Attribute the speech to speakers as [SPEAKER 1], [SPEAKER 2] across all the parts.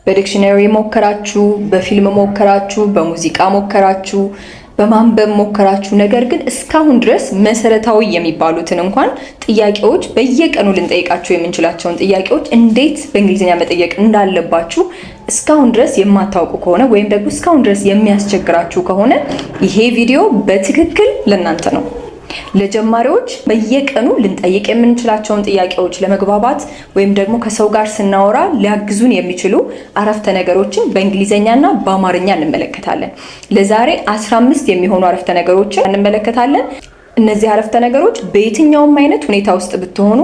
[SPEAKER 1] በዲክሽነሪ ሞከራችሁ፣ በፊልም ሞከራችሁ፣ በሙዚቃ ሞከራችሁ፣ በማንበብ ሞከራችሁ። ነገር ግን እስካሁን ድረስ መሰረታዊ የሚባሉትን እንኳን ጥያቄዎች በየቀኑ ልንጠይቃቸው የምንችላቸውን ጥያቄዎች እንዴት በእንግሊዝኛ መጠየቅ እንዳለባችሁ እስካሁን ድረስ የማታውቁ ከሆነ ወይም ደግሞ እስካሁን ድረስ የሚያስቸግራችሁ ከሆነ ይሄ ቪዲዮ በትክክል ለእናንተ ነው። ለጀማሪዎች በየቀኑ ልንጠይቅ የምንችላቸውን ጥያቄዎች ለመግባባት ወይም ደግሞ ከሰው ጋር ስናወራ ሊያግዙን የሚችሉ አረፍተ ነገሮችን በእንግሊዘኛና በአማርኛ እንመለከታለን። ለዛሬ 15 የሚሆኑ አረፍተ ነገሮችን እንመለከታለን። እነዚህ አረፍተ ነገሮች በየትኛውም አይነት ሁኔታ ውስጥ ብትሆኑ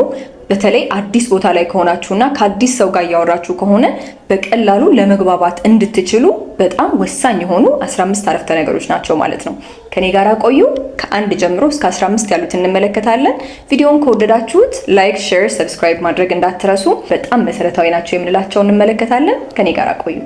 [SPEAKER 1] በተለይ አዲስ ቦታ ላይ ከሆናችሁና ከአዲስ ሰው ጋር እያወራችሁ ከሆነ በቀላሉ ለመግባባት እንድትችሉ በጣም ወሳኝ የሆኑ 15 አረፍተ ነገሮች ናቸው ማለት ነው። ከኔ ጋር ቆዩ። ከ1 ጀምሮ እስከ 15 ያሉት እንመለከታለን። ቪዲዮውን ከወደዳችሁት ላይክ፣ ሼር፣ ሰብስክራይብ ማድረግ እንዳትረሱ። በጣም መሰረታዊ ናቸው የምንላቸው እንመለከታለን። ከኔ ጋር ቆዩ።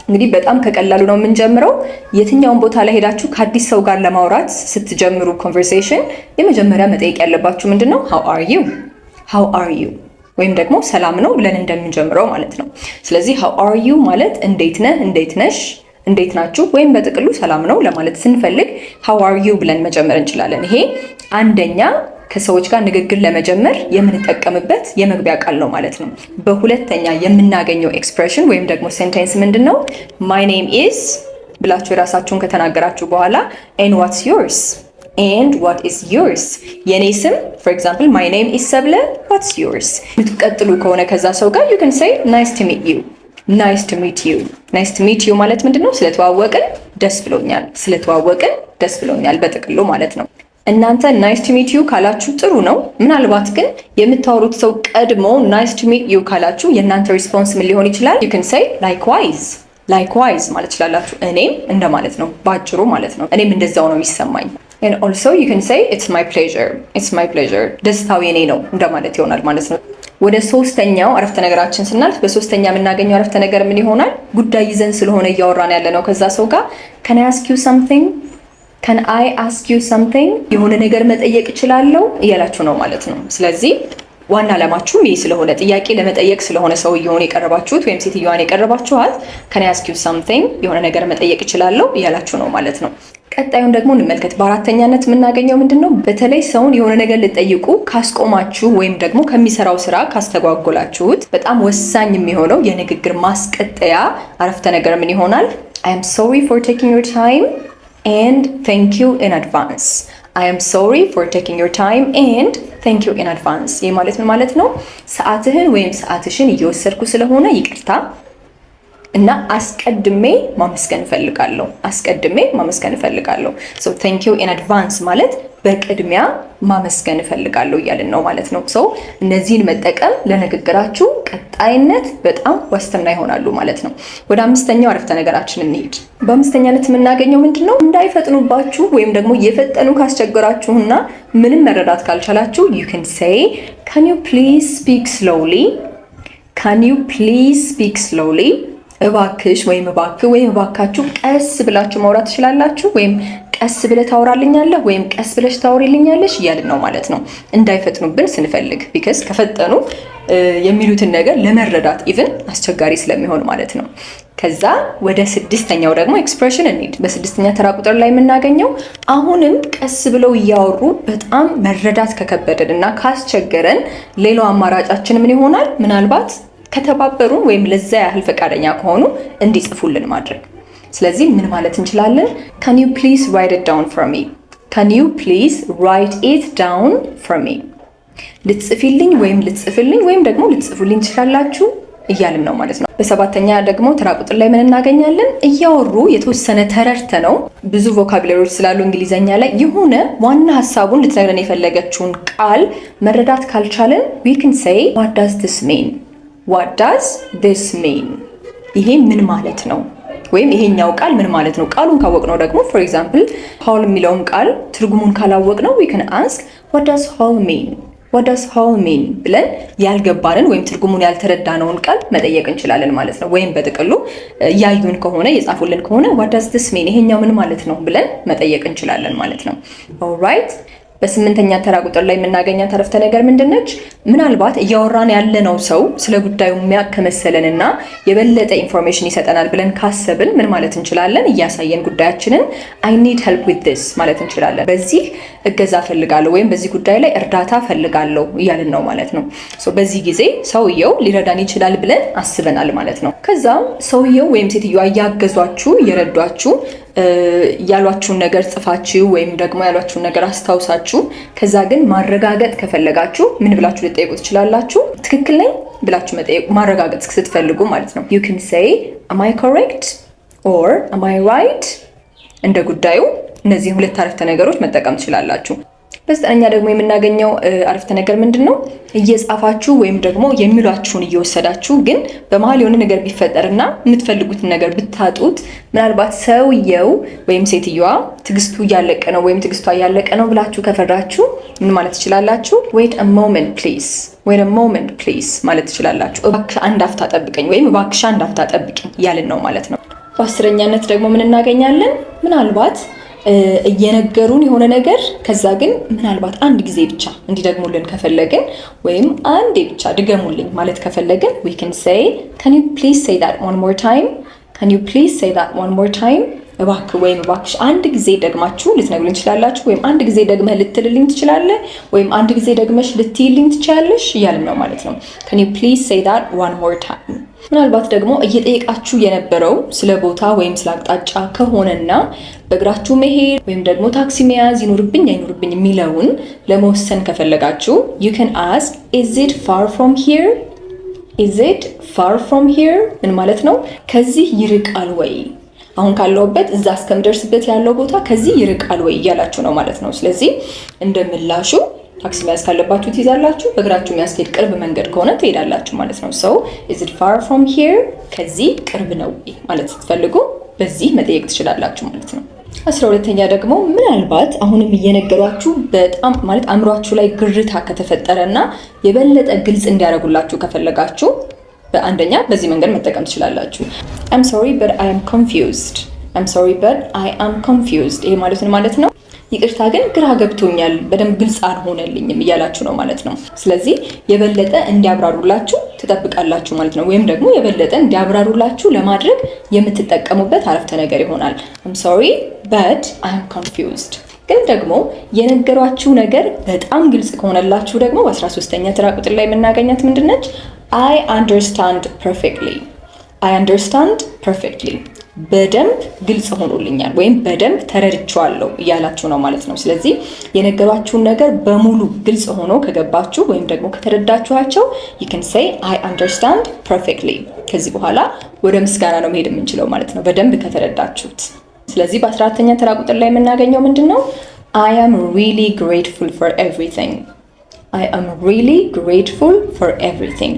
[SPEAKER 1] እንግዲህ በጣም ከቀላሉ ነው የምንጀምረው። የትኛውን ቦታ ላይ ሄዳችሁ ከአዲስ ሰው ጋር ለማውራት ስትጀምሩ ኮንቨርሴሽን የመጀመሪያ መጠየቅ ያለባችሁ ምንድነው? how are you ወይም ደግሞ ሰላም ነው ብለን እንደምንጀምረው ማለት ነው። ስለዚህ how are you ማለት እንዴት ነህ፣ እንዴት ነሽ፣ እንዴት ናችሁ ወይም በጥቅሉ ሰላም ነው ለማለት ስንፈልግ how are you ብለን መጀመር እንችላለን። ይሄ አንደኛ ከሰዎች ጋር ንግግር ለመጀመር የምንጠቀምበት የመግቢያ ቃል ነው ማለት ነው። በሁለተኛ የምናገኘው ኤክስፕሬሽን ወይም ደግሞ ሴንቴንስ ምንድነው? my name is ብላችሁ የራሳችሁን ከተናገራችሁ በኋላ and what's yours and what is yours የኔ ስም for example my name is ሰብለ what's yours የምትቀጥሉ ከሆነ ከዛ ሰው ጋር you can say nice to meet you nice to meet you nice to meet you ማለት ምንድነው? ስለተዋወቅን ደስ ብሎኛል፣ ስለተዋወቅን ደስ ብሎኛል በጥቅሉ ማለት ነው። እናንተ ናይስ ቱ ሚት ዩ ካላችሁ ጥሩ ነው። ምናልባት ግን የምታወሩት ሰው ቀድሞ ናይስ ቱ ሚት ዩ ካላችሁ የእናንተ ሪስፖንስ ምን ሊሆን ይችላል? you can say likewise ማለት ይችላላችሁ። እኔም እንደማለት ነው ባጭሩ ማለት ነው። እኔም እንደዛው ነው የሚሰማኝ። and also you can say it's my pleasure ደስታው የኔ ነው እንደማለት ይሆናል ማለት ነው። ወደ ሶስተኛው አረፍተ ነገራችን ስናልፍ በሶስተኛ የምናገኘው አረፍተ ነገር ምን ይሆናል? ጉዳይ ይዘን ስለሆነ እያወራን ያለ ነው ከዛ ሰው ጋር can I ask you something የሆነ ነገር መጠየቅ እችላለሁ እያላችሁ ነው ማለት ነው። ስለዚህ ዋና ዓላማችሁ ይሄ ስለሆነ ጥያቄ ለመጠየቅ ስለሆነ ሰውየውን የቀረባችሁት ወይም ሴትዮዋን የቀረባችኋት can I ask you something የሆነ ነገር መጠየቅ እችላለሁ እያላችሁ ነው ማለት ነው። ቀጣዩን ደግሞ እንመልከት። በአራተኛነት የምናገኘው ምንድነው? በተለይ ሰውን የሆነ ነገር ልጠይቁ ካስቆማችሁ ወይም ደግሞ ከሚሰራው ስራ ካስተጓጎላችሁት በጣም ወሳኝ የሚሆነው የንግግር ማስቀጠያ አረፍተ ነገር ምን ይሆናል? I am sorry for taking your time and thank you in advance I am sorry for taking your time and thank you in advance ይህ ማለት ምን ማለት ነው? ሰዓትህን ወይም ሰዓትሽን እየወሰድኩ ስለሆነ ይቅርታ እና አስቀድሜ ማመስገን እፈልጋለሁ so thank you in advance ማለት በቅድሚያ ማመስገን እፈልጋለሁ እያልን ነው ማለት ነው። so እነዚህን መጠቀም ለንግግራችሁ ቀጣይነት በጣም ዋስትና ይሆናሉ ማለት ነው። ወደ አምስተኛው አረፍተ ነገራችን እንሂድ። በአምስተኛነት የምናገኘው ምንድነው? እንዳይፈጥኑባችሁ ወይም ደግሞ እየፈጠኑ ካስቸገራችሁና ምንም መረዳት ካልቻላችሁ you can say can you please speak slowly እባክሽ ወይም እባክህ ወይም እባካችሁ ቀስ ብላችሁ ማውራት ትችላላችሁ ወይም ቀስ ብለህ ታወራልኛለህ ወይም ቀስ ብለሽ ታወሪልኛለሽ እያልን ነው ማለት ነው። እንዳይፈጥኑብን ስንፈልግ ቢካዝ ከፈጠኑ የሚሉትን ነገር ለመረዳት ኢቭን አስቸጋሪ ስለሚሆን ማለት ነው። ከዛ ወደ ስድስተኛው ደግሞ ኤክስፕሬሽን እንሂድ። በስድስተኛ ተራ ቁጥር ላይ የምናገኘው አሁንም ቀስ ብለው እያወሩ በጣም መረዳት ከከበደንና ካስቸገረን ሌላው አማራጫችን ምን ይሆናል? ምናልባት ከተባበሩን ወይም ለዛ ያህል ፈቃደኛ ከሆኑ እንዲጽፉልን ማድረግ። ስለዚህ ምን ማለት እንችላለን? can you please write it down for me ልትጽፊልኝ ወይም ልትጽፍልኝ ወይም ደግሞ ልትጽፉልኝ ትችላላችሁ እያልን ነው ማለት ነው። በሰባተኛ ደግሞ ተራ ቁጥር ላይ ምን እናገኛለን? እያወሩ የተወሰነ ተረድተ ነው ብዙ ቮካቡላሪዎች ስላሉ እንግሊዘኛ ላይ የሆነ ዋና ሐሳቡን ልትነግረን የፈለገችውን ቃል መረዳት ካልቻለን we can say what does this mean ይሄ ምን ማለት ነው ወይም ይሄኛው ቃል ምን ማለት ነው? ቃሉን ካወቅነው ደግሞ for example hall የሚለውን ቃል ትርጉሙን ካላወቅነው we can ask what does hall mean ብለን ያልገባንን ወይም ትርጉሙን ያልተረዳነውን ቃል መጠየቅ እንችላለን ማለት ነው። ወይም በጥቅሉ ያዩን ከሆነ የጻፉልን ከሆነ what does this mean ይሄኛው ምን ማለት ነው ብለን መጠየቅ እንችላለን ማለት ነው። alright በስምንተኛ ተራ ቁጥር ላይ የምናገኛት አረፍተ ነገር ምንድነች? ምናልባት እያወራን ያለነው ሰው ስለ ጉዳዩ የሚያውቅ ከመሰለንና የበለጠ ኢንፎርሜሽን ይሰጠናል ብለን ካሰብን ምን ማለት እንችላለን? እያሳየን ጉዳያችንን I need help with this ማለት እንችላለን። በዚህ እገዛ ፈልጋለሁ ወይም በዚህ ጉዳይ ላይ እርዳታ ፈልጋለሁ እያልን ነው ማለት ነው። በዚህ ጊዜ ሰውየው ሊረዳን ይችላል ብለን አስበናል ማለት ነው። ከዛም ሰውየው ወይም ሴትዮዋ እያገዟችሁ እየረዷችሁ ያሏችሁን ነገር ጽፋችሁ ወይም ደግሞ ያሏችሁን ነገር አስታውሳችሁ ከዛ ግን ማረጋገጥ ከፈለጋችሁ ምን ብላችሁ ልጠይቁ ትችላላችሁ? ትክክል ነኝ ብላችሁ መጠየቅ ማረጋገጥ ስትፈልጉ ማለት ነው። You can say am I correct or am I right? እንደ ጉዳዩ እነዚህ ሁለት አረፍተ ነገሮች መጠቀም ትችላላችሁ። በዘጠነኛ ደግሞ የምናገኘው አረፍተ ነገር ምንድነው? እየጻፋችሁ ወይም ደግሞ የሚሏችሁን እየወሰዳችሁ ግን በመሃል የሆነ ነገር ቢፈጠርና የምትፈልጉትን ነገር ብታጡት ምናልባት ሰውየው ወይም ሴትዮዋ ትግስቱ እያለቀ ነው ወይም ትግስቷ እያለቀ ነው ብላችሁ ከፈራችሁ ምን ማለት ትችላላችሁ? wait a moment please ማለት ትችላላችሁ። እባክሽ አንድ አፍታ ጠብቀኝ ወይም እባክሽ አንድ አፍታ ጠብቂኝ ያልን ነው ማለት ነው። በአስረኛነት ደግሞ ምን እናገኛለን? ምናልባት እየነገሩን የሆነ ነገር ከዛ ግን ምናልባት አንድ ጊዜ ብቻ እንዲደግሙልን ከፈለግን ወይም አንዴ ብቻ ድገሙልኝ ማለት ከፈለግን we can say can you please say that one more time እባክህ ወይም እባክሽ አንድ ጊዜ ደግማችሁ ልትነግሩኝ ትችላላችሁ ወይም አንድ ጊዜ ደግመህ ልትልልኝ ትችላለህ ወይም አንድ ጊዜ ደግመሽ ልትይልኝ ትችላለሽ እያልን ነው ማለት ነው። can you please say that one more time? ምናልባት ደግሞ እየጠየቃችሁ የነበረው ስለ ቦታ ወይም ስለ አቅጣጫ ከሆነና በእግራችሁ መሄድ ወይም ደግሞ ታክሲ መያዝ ይኖርብኝ አይኖርብኝ የሚለውን ለመወሰን ከፈለጋችሁ you can ask is it far from here? ምን ማለት ነው? ከዚህ ይርቃል ወይ? አሁን ካለውበት እዛ እስከምደርስበት ያለው ቦታ ከዚህ ይርቃል ወይ እያላችሁ ነው ማለት ነው። ስለዚህ እንደምላሹ ታክሲ መያዝ ካለባችሁ ትይዛላችሁ፣ በእግራችሁ የሚያስኬድ ቅርብ መንገድ ከሆነ ትሄዳላችሁ ማለት ነው። so is it far from here? ከዚህ ቅርብ ነው ማለት ስትፈልጉ በዚህ መጠየቅ ትችላላችሁ ማለት ነው። 12ኛ ደግሞ ምናልባት አሁንም እየነገሯችሁ በጣም ማለት አእምሯችሁ ላይ ግርታ ከተፈጠረና የበለጠ ግልጽ እንዲያደርጉላችሁ ከፈለጋችሁ በአንደኛ በዚህ መንገድ መጠቀም ትችላላችሁ። I'm sorry but I am confused ይሄ ማለት ነው ይቅርታ ግን ግራ ገብቶኛል በደንብ ግልጽ አልሆነልኝም እያላችሁ ነው ማለት ነው። ስለዚህ የበለጠ እንዲያብራሩላችሁ ትጠብቃላችሁ ማለት ነው። ወይም ደግሞ የበለጠ እንዲያብራሩላችሁ ለማድረግ የምትጠቀሙበት አረፍተ ነገር ይሆናል። I'm sorry but I am confused። ግን ደግሞ የነገሯችሁ ነገር በጣም ግልጽ ከሆነላችሁ ደግሞ በ13ኛ ተራ ቁጥር ላይ የምናገኛት ምንድነች? I understand perfectly በደንብ ግልጽ ሆኖልኛል ወይም በደንብ ተረድቻለሁ እያላችሁ ነው ማለት ነው። ስለዚህ የነገሯችሁን ነገር በሙሉ ግልጽ ሆኖ ከገባችሁ ወይም ደግሞ ከተረዳችኋቸው you can say I understand perfectly። ከዚህ በኋላ ወደ ምስጋና ነው መሄድ የምንችለው ማለት ነው በደንብ ከተረዳችሁት። ስለዚህ በ14ኛ ተራ ቁጥር ላይ የምናገኘው ምንድነው? I am really grateful for everything።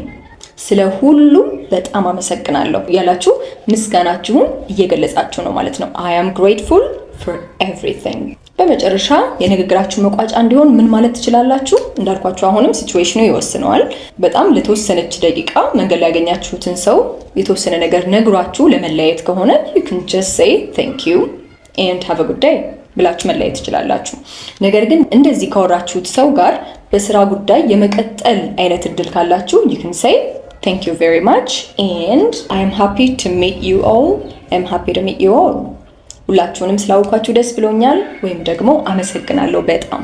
[SPEAKER 1] ስለ ሁሉም በጣም አመሰግናለሁ ያላችሁ ምስጋናችሁን እየገለጻችሁ ነው ማለት ነው። I am grateful for everything። በመጨረሻ የንግግራችሁ መቋጫ እንዲሆን ምን ማለት ትችላላችሁ? እንዳልኳችሁ አሁንም ሲቹዌሽኑ ይወስነዋል። በጣም ለተወሰነች ደቂቃ መንገድ ላይ ያገኛችሁትን ሰው የተወሰነ ነገር ነግሯችሁ ለመለያየት ከሆነ you can just say thank you and have a good day ብላችሁ መለያየት ትችላላችሁ። ነገር ግን እንደዚህ ካወራችሁት ሰው ጋር በስራ ጉዳይ የመቀጠል አይነት እድል ካላችሁ you can say thank you very much and I am happy to meet you all. ሁላችሁንም ስላወቃችሁ ደስ ብሎኛል ወይም ደግሞ አመሰግናለሁ በጣም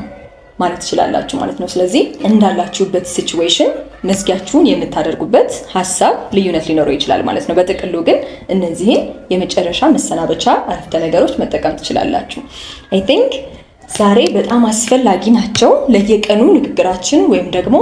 [SPEAKER 1] ማለት ትችላላችሁ ማለት ነው። ስለዚህ እንዳላችሁበት ሲቹዌሽን መዝጊያችሁን የምታደርጉበት ሐሳብ ልዩነት ሊኖረው ይችላል ማለት ነው። በጥቅሉ ግን እነዚህን የመጨረሻ መሰናበቻ አረፍተ ነገሮች መጠቀም ትችላላችሁ። I think ዛሬ በጣም አስፈላጊ ናቸው ለየቀኑ ንግግራችን ወይም ደግሞ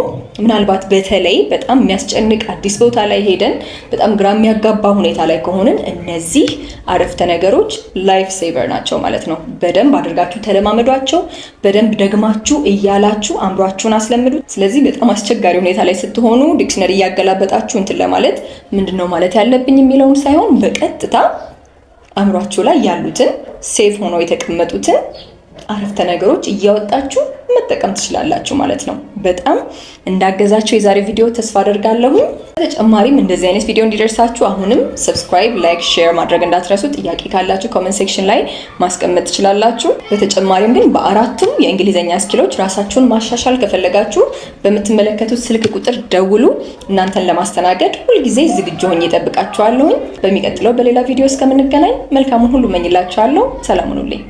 [SPEAKER 1] ምናልባት በተለይ በጣም የሚያስጨንቅ አዲስ ቦታ ላይ ሄደን በጣም ግራ የሚያጋባ ሁኔታ ላይ ከሆንን እነዚህ አረፍተ ነገሮች ላይፍ ሴቨር ናቸው ማለት ነው። በደንብ አድርጋችሁ ተለማመዷቸው። በደንብ ደግማችሁ እያላችሁ አእምሯችሁን አስለምዱት። ስለዚህ በጣም አስቸጋሪ ሁኔታ ላይ ስትሆኑ ዲክሽነሪ እያገላበጣችሁ እንትን ለማለት ምንድነው ማለት ያለብኝ የሚለውን ሳይሆን በቀጥታ አእምሯችሁ ላይ ያሉትን ሴፍ ሆነው የተቀመጡትን አረፍተ ነገሮች እያወጣችሁ መጠቀም ትችላላችሁ ማለት ነው። በጣም እንዳገዛችሁ የዛሬ ቪዲዮ ተስፋ አደርጋለሁ። በተጨማሪም እንደዚህ አይነት ቪዲዮ እንዲደርሳችሁ አሁንም ሰብስክራይብ፣ ላይክ፣ ሼር ማድረግ እንዳትረሱ። ጥያቄ ካላችሁ ኮሜንት ሴክሽን ላይ ማስቀመጥ ትችላላችሁ። በተጨማሪም ግን በአራቱም የእንግሊዘኛ ስኪሎች ራሳችሁን ማሻሻል ከፈለጋችሁ በምትመለከቱት ስልክ ቁጥር ደውሉ። እናንተን ለማስተናገድ ሁልጊዜ ዝግጁ ሆኜ እጠብቃችኋለሁ። በሚቀጥለው በሌላ ቪዲዮ እስከምንገናኝ መልካሙን ሁሉ እመኝላችኋለሁ። ሰላም ሁኑልኝ።